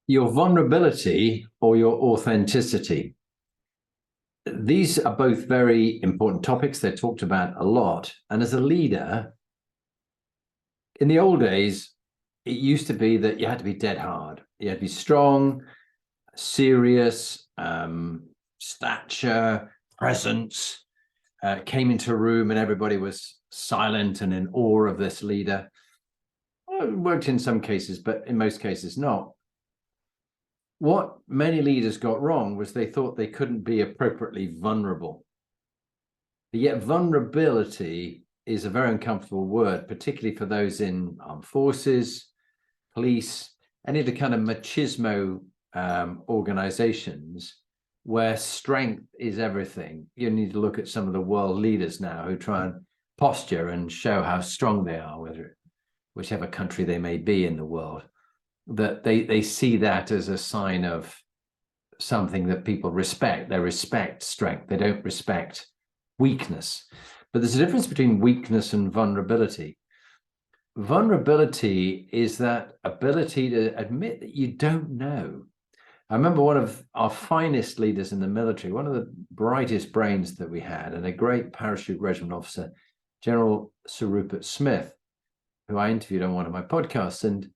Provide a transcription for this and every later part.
your vulnerability or your authenticity. These are both very important topics. They're talked about a lot. And as a leader, in the old days, it used to be that you had to be dead hard. You had to be strong, serious, stature, presence, came into a room and everybody was silent and in awe of this leader. Well, it worked in some cases, but in most cases not. What many leaders got wrong was they thought they couldn't be appropriately vulnerable. But yet vulnerability is a very uncomfortable word, particularly for those in armed forces, police, any of the kind of machismo organizations where strength is everything. You need to look at some of the world leaders now who try and posture and show how strong they are, whichever country they may be in the world, that they see that as a sign of something that people respect. They respect strength. They don't respect weakness. But there's a difference between weakness and vulnerability. Vulnerability is that ability to admit that you don't know. I remember one of our finest leaders in the military, one of the brightest brains that we had, and a great parachute regiment officer, General Sir Rupert Smith, who I interviewed on one of my podcasts. And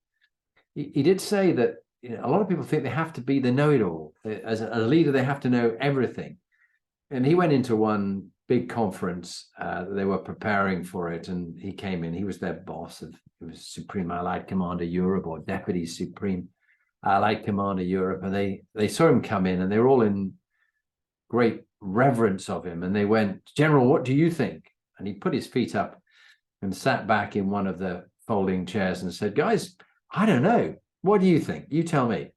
he did say that a lot of people think they have to be the know-it-all. As a leader, they have to know everything. And he went into one big conference they were preparing for it, and he came in. He was their boss. He was Supreme Allied Commander Europe, or Deputy Supreme Allied Commander Europe, and they saw him come in, and they were all in great reverence of him. And they went, "General, what do you think?" And he put his feet up and sat back in one of the folding chairs and said, "Guys, I don't know. What do you think? You tell me.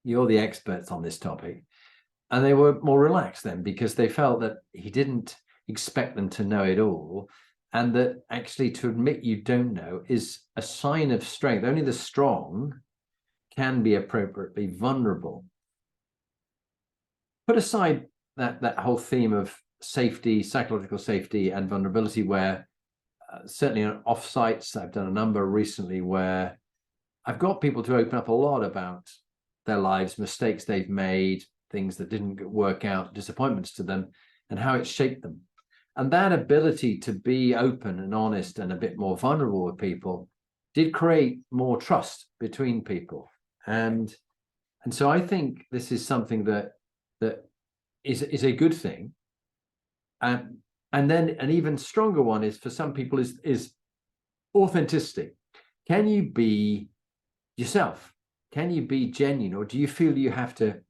You're the experts on this topic." And they were more relaxed then, because they felt that he didn't expect them to know it all, and that actually to admit you don't know is a sign of strength. Only the strong can be appropriately vulnerable. Put aside that whole theme of safety, psychological safety and vulnerability, where certainly on offsites, I've done a number recently where I've got people to open up a lot about their lives, mistakes they've made, things that didn't work out, disappointments to them, and how it shaped them. And that ability to be open and honest and a bit more vulnerable with people did create more trust between people. And so I think this is something that is a good thing. And then an even stronger one is, for some people, is authenticity. Can you be yourself? Can you be genuine? Or do you feel you have to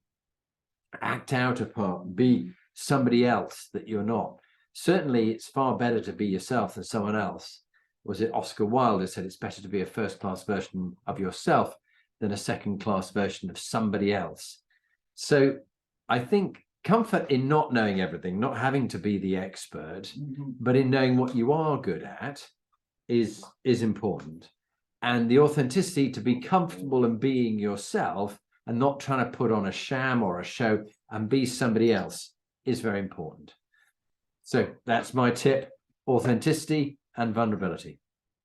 act out a part, be somebody else that you're not? Certainly, it's far better to be yourself than someone else. Was it Oscar Wilde who said it's better to be a first-class version of yourself than a second-class version of somebody else? So I think comfort in not knowing everything, not having to be the expert, but in knowing what you are good at is important. And the authenticity to be comfortable in being yourself and not trying to put on a sham or a show and be somebody else is very important. So that's my tip: authenticity and vulnerability.